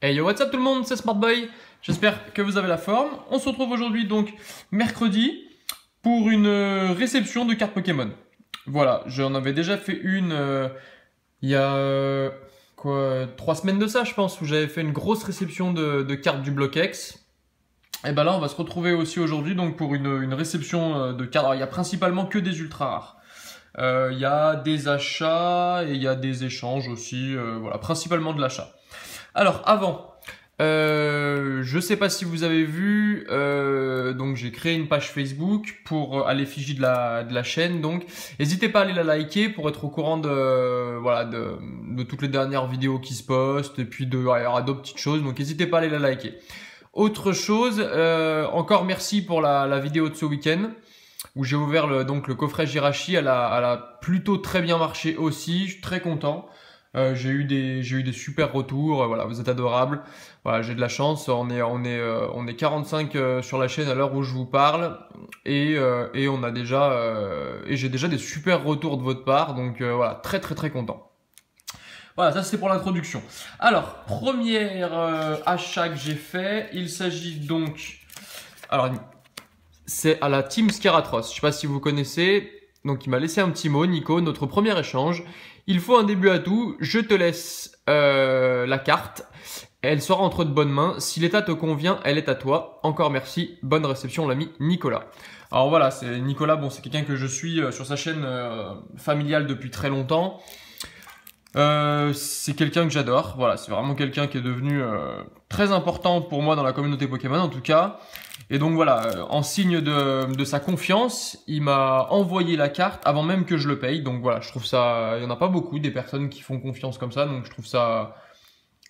Hey yo, what's up tout le monde, c'est Smartboy. J'espère que vous avez la forme. On se retrouve aujourd'hui donc mercredi pour une réception de cartes Pokémon. Voilà, j'en avais déjà fait une il y a 3 semaines de ça je pense, où j'avais fait une grosse réception de cartes du bloc X. Et ben là on va se retrouver aussi aujourd'hui donc pour une réception de cartes. Alors il y a principalement que des ultra rares. Il y a des achats et il y a des échanges aussi, voilà, principalement de l'achat. Alors avant, je sais pas si vous avez vu, donc j'ai créé une page Facebook pour à l'effigie de la chaîne, donc n'hésitez pas à aller la liker pour être au courant de toutes les dernières vidéos qui se postent, et puis il y aura d'autres petites choses, donc n'hésitez pas à aller la liker. Autre chose, encore merci pour la vidéo de ce week-end où j'ai ouvert le coffret Jirachi. Elle a plutôt très bien marché aussi, je suis très content. J'ai eu des super retours, voilà, vous êtes adorables. Voilà, j'ai de la chance, on est 45 sur la chaîne à l'heure où je vous parle, et on a déjà et j'ai déjà des super retours de votre part, donc voilà, très content. Voilà, ça c'est pour l'introduction. Alors, premier achat que j'ai fait, il s'agit donc, alors c'est à la Team Scaratros. Je sais pas si vous connaissez. Donc il m'a laissé un petit mot, Nico, notre premier échange. Il faut un début à tout. Je te laisse la carte. Elle sera entre de bonnes mains. Si l'état te convient, elle est à toi. Encore merci. Bonne réception, l'ami Nicolas. Alors voilà, c'est Nicolas. Bon, c'est quelqu'un que je suis sur sa chaîne familiale depuis très longtemps. C'est quelqu'un que j'adore. Voilà, c'est vraiment quelqu'un qui est devenu très important pour moi dans la communauté Pokémon en tout cas. Et donc voilà, en signe de sa confiance, il m'a envoyé la carte avant même que je le paye. Donc voilà, je trouve ça, il y en a pas beaucoup des personnes qui font confiance comme ça. Donc je trouve ça,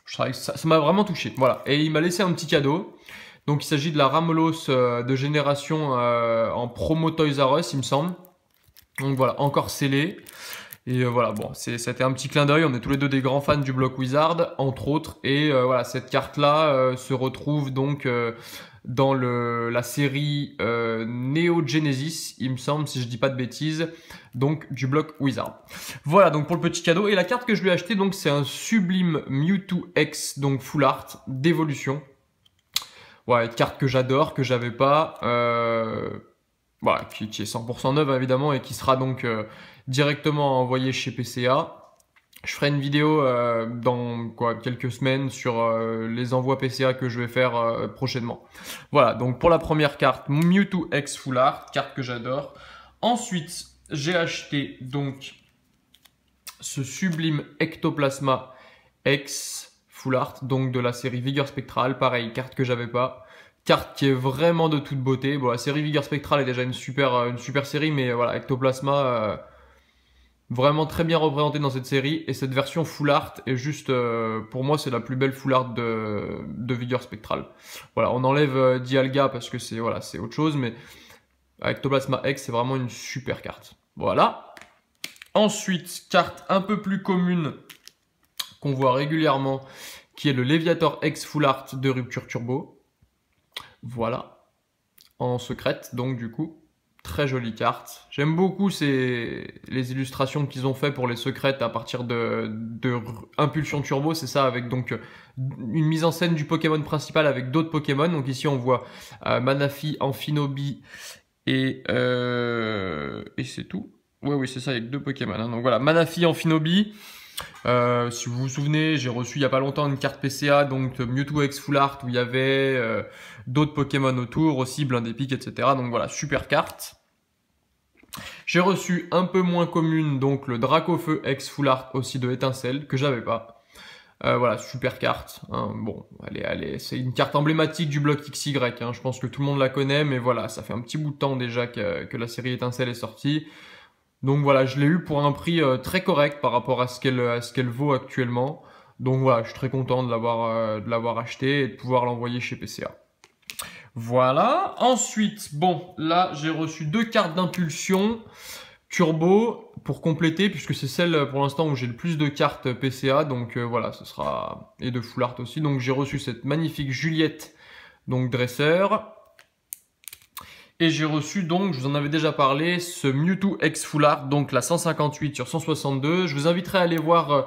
ça m'a vraiment touché. Voilà, et il m'a laissé un petit cadeau. Donc il s'agit de la Ramolos de génération en promo Toys R Us, il me semble. Donc voilà, encore scellé. Et voilà, bon, c'était un petit clin d'œil. On est tous les deux des grands fans du bloc Wizard, entre autres. Et voilà, cette carte-là se retrouve donc dans la série Neo Genesis, il me semble, si je dis pas de bêtises, donc du bloc Wizard. Voilà donc pour le petit cadeau. Et la carte que je lui ai achetée, donc c'est un sublime Mewtwo X, donc full art d'évolution. Voilà, une carte que j'adore, que j'avais pas, voilà, qui est 100% neuve évidemment et qui sera donc directement envoyée chez PCA. Je ferai une vidéo dans quelques semaines sur les envois PCA que je vais faire prochainement. Voilà, donc pour la première carte, Mewtwo X Full Art, carte que j'adore. Ensuite, j'ai acheté donc ce sublime Ectoplasma X Full Art, donc de la série Vigueur Spectral. Pareil, carte que j'avais pas. Carte qui est vraiment de toute beauté. Bon, la série Vigueur Spectral est déjà une super série, mais voilà, Ectoplasma... vraiment très bien représenté dans cette série, et cette version full art est juste, pour moi c'est la plus belle full art de Vigueur Spectral. Voilà, on enlève Dialga parce que c'est voilà, c'est autre chose, mais Ectoplasma X c'est vraiment une super carte. Voilà. Ensuite, carte un peu plus commune qu'on voit régulièrement, qui est le Léviator X full art de Rupture Turbo. Voilà, en secrète donc du coup. Très jolie carte. J'aime beaucoup les illustrations qu'ils ont fait pour les secrètes à partir de Impulsion Turbo. C'est ça, avec donc une mise en scène du Pokémon principal avec d'autres Pokémon. Donc ici on voit Manaphy, Amphinobi et c'est tout. Oui, c'est ça, avec 2 Pokémon. Hein. Donc voilà, Manaphy, Amphinobi. Si vous vous souvenez, j'ai reçu il y a pas longtemps une carte PCA, donc Mewtwo X Full Art, où il y avait d'autres Pokémon autour, aussi Blindépic, etc. Donc voilà, super carte. J'ai reçu un peu moins commune, donc le Dracofeu X Full Art aussi de Étincelle, que j'avais pas. Voilà, super carte. Hein. Bon, c'est une carte emblématique du bloc XY. Hein. Je pense que tout le monde la connaît, mais voilà, ça fait un petit bout de temps déjà que la série Étincelle est sortie. Donc voilà, je l'ai eu pour un prix très correct par rapport à ce qu'elle vaut actuellement. Donc voilà, je suis très content de l'avoir acheté et de pouvoir l'envoyer chez PCA. Voilà. Ensuite, bon, là j'ai reçu 2 cartes d'impulsion Turbo pour compléter, puisque c'est celle pour l'instant où j'ai le plus de cartes PCA. Donc voilà, ce sera, et de Full Art aussi. Donc j'ai reçu cette magnifique Juliette, donc dresseur. Et j'ai reçu donc, je vous en avais déjà parlé, ce Mewtwo X Full Art, donc la 158 sur 162. Je vous inviterai à aller voir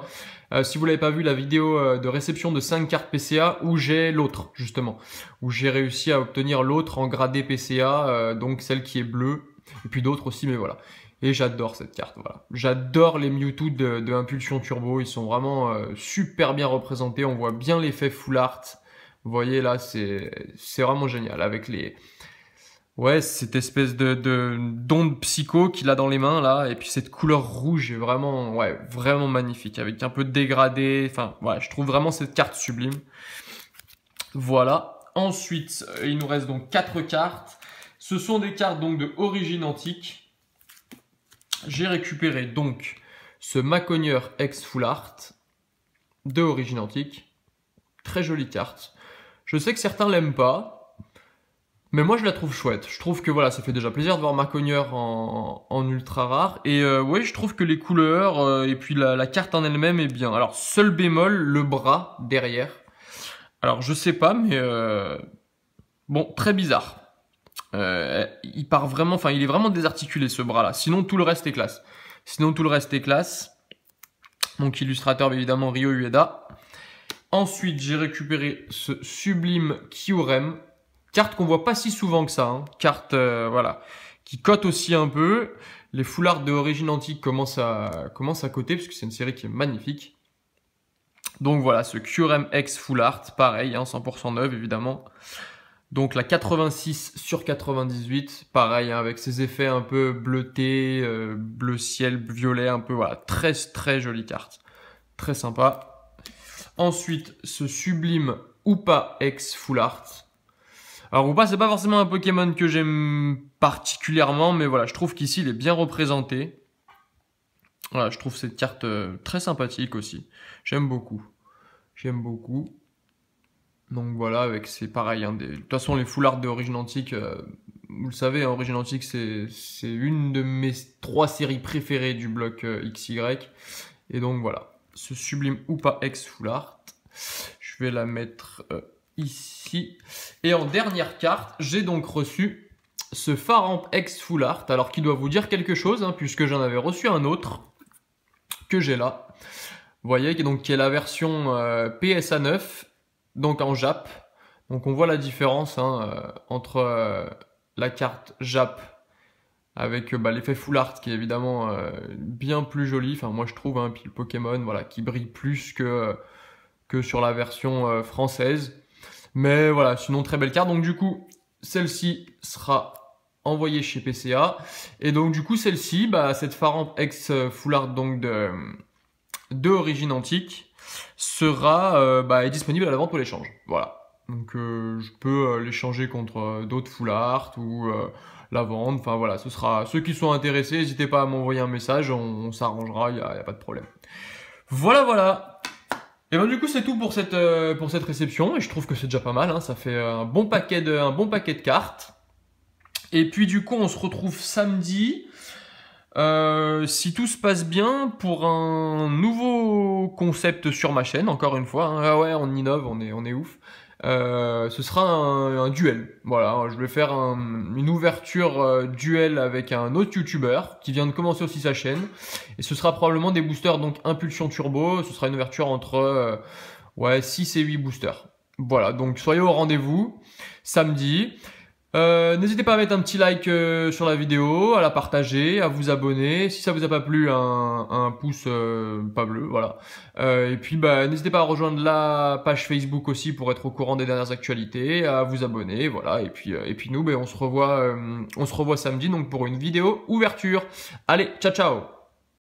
Si vous l'avez pas vu, la vidéo de réception de 5 cartes PCA où j'ai l'autre, justement. Où j'ai réussi à obtenir l'autre en gradé PCA, donc celle qui est bleue. Et puis d'autres aussi, mais voilà. Et j'adore cette carte, voilà. J'adore les Mewtwo de Impulsion Turbo. Ils sont vraiment super bien représentés. On voit bien l'effet Full Art. Vous voyez là, c'est vraiment génial. Avec les... Ouais, cette espèce d'onde psycho qu'il a dans les mains là, et puis cette couleur rouge est vraiment, ouais, vraiment magnifique, avec un peu de dégradé. Enfin, ouais, je trouve vraiment cette carte sublime. Voilà. Ensuite, il nous reste donc 4 cartes. Ce sont des cartes donc de Origine Antique. J'ai récupéré donc ce Macogneur X Full Art de Origine Antique. Très jolie carte. Je sais que certains l'aiment pas. Mais moi je la trouve chouette, je trouve que voilà, ça fait déjà plaisir de voir Macogneur en ultra rare. Et ouais, je trouve que les couleurs et puis la carte en elle-même est bien. Alors seul bémol, le bras derrière. Alors je sais pas, mais bon, très bizarre. Il part vraiment, enfin il est vraiment désarticulé ce bras là, sinon tout le reste est classe. Donc illustrateur évidemment Ryo Ueda. Ensuite j'ai récupéré ce sublime Kyurem. Carte qu'on voit pas si souvent que ça, hein. Carte voilà, qui cote aussi un peu. Les full art de Origine Antique commencent à coter parce que c'est une série qui est magnifique. Donc voilà, ce Kyurem X Full Art, pareil, hein, 100% neuf évidemment. Donc la 86 sur 98, pareil, hein, avec ses effets un peu bleutés, bleu ciel, violet, un peu, voilà, très très jolie carte, très sympa. Ensuite, ce sublime Hoopa X Full Art. Alors Hoopa, c'est pas forcément un Pokémon que j'aime particulièrement, mais voilà, je trouve qu'ici il est bien représenté. Voilà, je trouve cette carte très sympathique aussi. J'aime beaucoup. Donc voilà, avec c'est pareil. Hein, de toute façon, les full art de Origine Antique, vous le savez, hein, Origine Antique, c'est une de mes 3 séries préférées du bloc XY. Et donc voilà, ce sublime Hoopa X Full Art. Je vais la mettre ici. Et en dernière carte, j'ai donc reçu ce Faramp X Full Art, alors qui doit vous dire quelque chose, hein, puisque j'en avais reçu un autre que j'ai là. Vous voyez, donc, qui est la version PSA 9, donc en Jap. Donc on voit la différence hein, entre la carte Jap avec l'effet Full Art qui est évidemment bien plus joli. Enfin moi je trouve, hein, puis le Pokémon voilà, qui brille plus que sur la version française. Mais voilà, sinon très belle carte. Donc du coup, celle-ci sera envoyée chez PCA. Et donc du coup, celle-ci, cette Faramp X Full Art donc de Origine Antique sera est disponible à la vente pour l'échange. Voilà. Donc je peux l'échanger contre d'autres Full Art ou la vendre. Enfin voilà, ce sera ceux qui sont intéressés, n'hésitez pas à m'envoyer un message, on s'arrangera, il n'y a pas de problème. Voilà. Et ben du coup c'est tout pour cette réception et je trouve que c'est déjà pas mal, hein. Ça fait un bon paquet de cartes. Et puis du coup on se retrouve samedi, si tout se passe bien, pour un nouveau concept sur ma chaîne, encore une fois, hein. Ah ouais, on innove, on est ouf. Ce sera un duel. Voilà, je vais faire une ouverture duel avec un autre youtubeur qui vient de commencer aussi sa chaîne. Et ce sera probablement des boosters donc Impulsion Turbo. Ce sera une ouverture entre 6 et 8 boosters. Voilà, donc soyez au rendez-vous samedi. N'hésitez pas à mettre un petit like sur la vidéo, à la partager, à vous abonner. Si ça vous a pas plu, un pouce pas bleu, voilà. Et puis n'hésitez pas à rejoindre la page Facebook aussi pour être au courant des dernières actualités, à vous abonner, voilà. Et puis nous, on se revoit samedi donc pour une vidéo ouverture. Allez, ciao ciao.